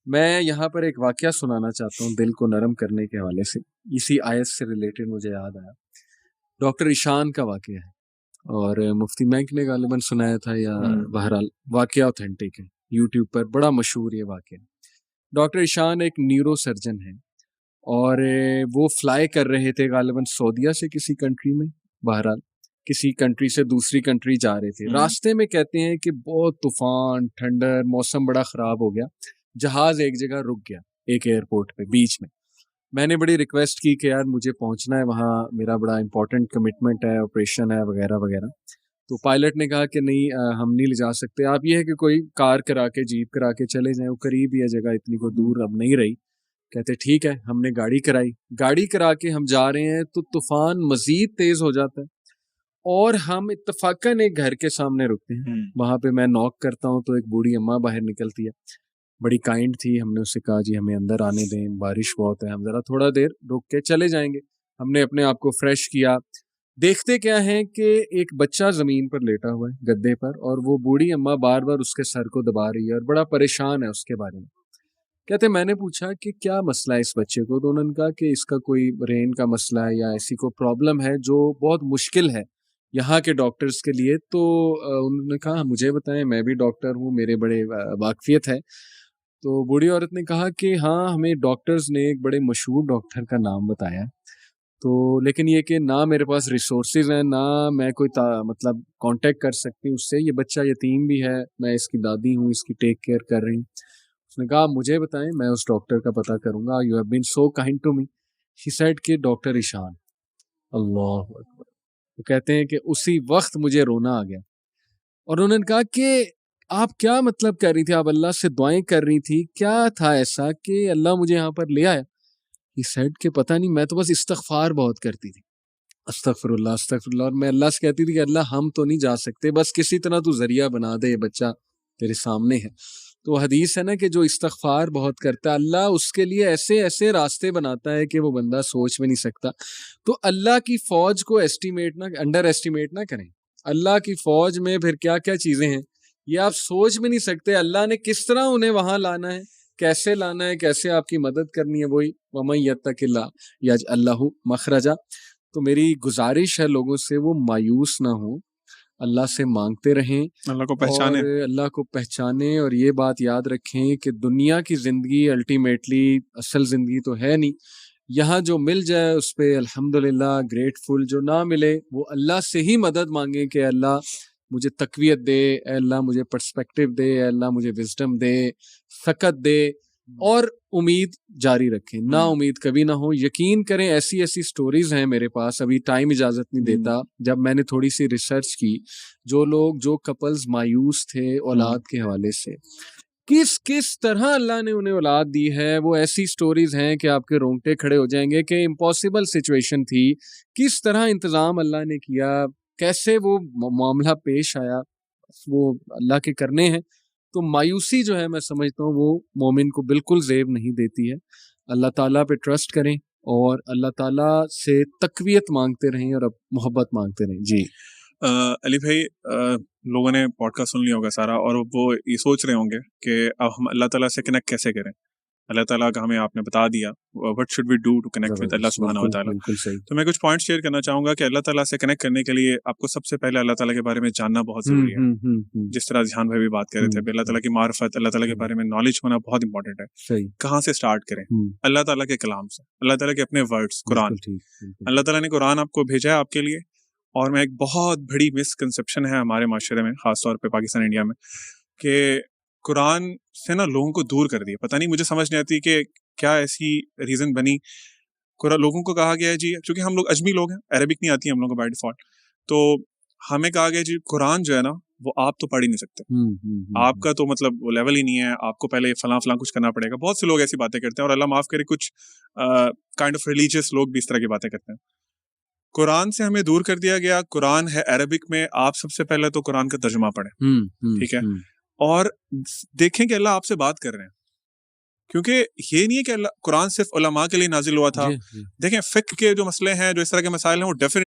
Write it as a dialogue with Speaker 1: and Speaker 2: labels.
Speaker 1: میں یہاں پر ایک واقعہ سنانا چاہتا ہوں دل کو نرم کرنے کے حوالے سے. اسی آیت سے ریلیٹڈ مجھے یاد آیا. ڈاکٹر ایشان کا واقعہ ہے اور مفتی مینک نے غالباً سنایا تھا, یا بہرحال واقعہ اوتھینٹک ہے, یوٹیوب پر بڑا مشہور یہ واقعہ. ڈاکٹر ایشان ایک نیورو سرجن ہے اور وہ فلائی کر رہے تھے غالباً سعودیہ سے کسی کنٹری میں, بہرحال کسی کنٹری سے دوسری کنٹری جا رہے تھے. راستے میں کہتے ہیں کہ بہت طوفان, ٹھنڈر, موسم بڑا خراب ہو گیا. جہاز ایک جگہ رک گیا, ایک ایئرپورٹ پہ بیچ میں. میں نے بڑی ریکویسٹ کی کہ یار مجھے پہنچنا ہے وہاں, میرا بڑا امپورٹنٹ کمٹمنٹ ہے, آپریشن ہے وغیرہ وغیرہ. تو پائلٹ نے کہا کہ نہیں ہم نہیں لے جا سکتے, آپ یہ ہے کہ کوئی کار کرا کے, جیپ کرا کے چلے جائیں, وہ قریب ہی ہے جگہ, اتنی کو دور اب نہیں رہی. کہتے ٹھیک ہے. ہم نے گاڑی کرائی, گاڑی کرا کے ہم جا رہے ہیں تو طوفان مزید تیز ہو جاتا ہے اور ہم اتفاقاً ایک گھر کے سامنے رکتے ہیں. وہاں پہ میں نوک کرتا ہوں تو ایک بوڑھی اماں باہر نکلتی ہے, بڑی کائنڈ تھی. ہم نے اس سے کہا جی ہمیں اندر آنے دیں, بارش بہت ہے, ہم ذرا تھوڑا دیر رک کے چلے جائیں گے. ہم نے اپنے آپ کو فریش کیا. دیکھتے کیا ہیں کہ ایک بچہ زمین پر لیٹا ہوا ہے گدے پر, اور وہ بوڑھی اماں بار بار اس کے سر کو دبا رہی ہے اور بڑا پریشان ہے اس کے بارے میں. کہتے میں نے پوچھا کہ کیا مسئلہ ہے اس بچے کو, تو انہوں نے کہا کہ اس کا کوئی برین کا مسئلہ ہے یا ایسی کوئی پرابلم ہے جو بہت مشکل ہے یہاں کے ڈاکٹرز کے لیے. تو انہوں نے کہا مجھے بتائیں, میں بھی ڈاکٹر ہوں, میرے بڑے واقفیت ہے. تو بوڑھی عورت نے کہا کہ ہاں ہمیں ڈاکٹرز نے ایک بڑے مشہور ڈاکٹر کا نام بتایا, تو لیکن یہ کہ نہ میرے پاس ریسورسز ہیں, نہ میں کوئی مطلب کانٹیکٹ کر سکتی ہوں اس سے. یہ بچہ یتیم بھی ہے, میں اس کی دادی ہوں, اس کی ٹیک کیئر کر رہی ہوں. اس نے کہا مجھے بتائیں, میں اس ڈاکٹر کا پتہ کروں گا. You have been so kind to me. She said کہ ڈاکٹر ایشان. اللہ اکبر. وہ کہتے ہیں کہ اسی وقت مجھے رونا آ گیا. اور انہوں نے کہا کہ آپ کیا مطلب کر رہی تھی, آپ اللہ سے دعائیں کر رہی تھی, کیا تھا ایسا کہ اللہ مجھے یہاں پر لے آیا؟ یہ سیڈ کہ پتہ نہیں, میں تو بس استغفار بہت کرتی تھی, استغفر اللہ استغفر اللہ, اور میں اللہ سے کہتی تھی کہ اللہ ہم تو نہیں جا سکتے, بس کسی طرح تو ذریعہ بنا دے, یہ بچہ تیرے سامنے ہے. تو حدیث ہے نا کہ جو استغفار بہت کرتا ہے اللہ اس کے لیے ایسے ایسے راستے بناتا ہے کہ وہ بندہ سوچ بھی نہیں سکتا. تو اللہ کی فوج کو انڈر ایسٹیمیٹ نہ کریں. اللہ کی فوج میں پھر کیا کیا چیزیں ہیں یہ آپ سوچ بھی نہیں سکتے. اللہ نے کس طرح انہیں وہاں لانا ہے, کیسے لانا ہے, کیسے آپ کی مدد کرنی ہے. وہی وَمَن يَتَّقِ اللَّهَ يَجْعَل لَهُ مَخْرَجًا. تو میری گزارش ہے لوگوں سے وہ مایوس نہ ہوں, اللہ سے مانگتے رہیں,
Speaker 2: اللہ کو پہچانے,
Speaker 1: اور اللہ کو پہچانیں. اور یہ بات یاد رکھیں کہ دنیا کی زندگی الٹیمیٹلی اصل زندگی تو ہے نہیں. یہاں جو مل جائے اس پہ الحمدللہ گریٹفل, جو نہ ملے وہ اللہ سے ہی مدد مانگیں کہ اللہ مجھے تقویت دے, اے اللہ مجھے پرسپیکٹیو دے, اے اللہ مجھے وزڈم دے, سکت دے, اور امید جاری رکھیں, نا امید کبھی نہ ہو. یقین کریں ایسی ایسی سٹوریز ہیں میرے پاس, ابھی ٹائم اجازت نہیں دیتا. جب میں نے تھوڑی سی ریسرچ کی, جو کپلز مایوس تھے اولاد کے حوالے سے, کس طرح اللہ نے انہیں اولاد دی ہے, وہ ایسی سٹوریز ہیں کہ آپ کے رونگٹے کھڑے ہو جائیں گے کہ امپاسبل سچویشن تھی, کس طرح انتظام اللہ نے کیا, کیسے وہ معاملہ پیش آیا, وہ اللہ کے کرنے ہیں. تو مایوسی جو ہے میں سمجھتا ہوں وہ مومن کو بالکل زیب نہیں دیتی ہے. اللہ تعالیٰ پہ ٹرسٹ کریں اور اللہ تعالیٰ سے تقویت مانگتے رہیں اور محبت مانگتے رہیں. جی
Speaker 2: علی بھائی, لوگوں نے پوڈ کاسٹ سن لیا ہوگا سارا, اور وہ یہ سوچ رہے ہوں گے کہ اب ہم اللہ تعالیٰ سے کنیکٹ کیسے کریں. اللہ تعالیٰ کا ہمیں آپ نے بتا دیا, what should we do to connect with اللہ سبحانہ و تعالیٰ. تو میں کچھ پوائنٹ شیئر کرنا چاہوں گا کہ اللہ تعالیٰ سے کنیکٹ کرنے کے لیے آپ کو سب سے پہلے اللہ تعالیٰ کے بارے میں جاننا بہت ضروری ہے. جس طرح ذہان بھائی بھی بات کر رہے تھے, اللہ تعالیٰ کی معرفت, اللہ تعالیٰ کے بارے میں نالج ہونا بہت امپورٹنٹ ہے. کہاں سے اسٹارٹ کریں؟ اللہ تعالیٰ کے کلام سے, اللہ تعالیٰ کے اپنے ورڈز, قرآن. اللہ تعالیٰ نے قرآن آپ کو بھیجا ہے آپ کے لیے. اور میں ایک بہت بڑی مسکنسیپشن ہے ہمارے معاشرے میں, خاص طور پہ پاکستان انڈیا میں, کہ قرآن سے نا لوگوں کو دور کر دیا. پتہ نہیں, مجھے سمجھ نہیں آتی کہ کیا ایسی ریزن بنی. لوگوں کو کہا گیا ہے جی, چونکہ ہم لوگ اجمی لوگ ہیں, عربک نہیں آتی ہم لوگوں کو بائی ڈیفالٹ, تو ہمیں کہا گیا جی قرآن جو ہے نا وہ آپ تو پڑھ ہی نہیں سکتے, آپ کا تو مطلب وہ لیول ہی نہیں ہے, آپ کو پہلے فلاں کچھ کرنا پڑے گا. بہت سے لوگ ایسی باتیں کرتے ہیں, اور اللہ معاف کرے کچھ کائنڈ آف ریلیجیس لوگ بھی اس طرح کی باتیں کرتے ہیں. قرآن سے ہمیں دور کر دیا گیا. قرآن ہے عربک میں, آپ سب سے پہلے تو قرآن کا ترجمہ پڑھیں, ٹھیک ہے, اور دیکھیں کہ اللہ آپ سے بات کر رہے ہیں. کیونکہ یہ نہیں ہے کہ اللہ قرآن صرف علماء کے لیے نازل ہوا تھا. دیکھیں فقہ کے جو مسئلے ہیں, جو اس طرح کے مسائل ہیں, وہ ڈیفینیٹلی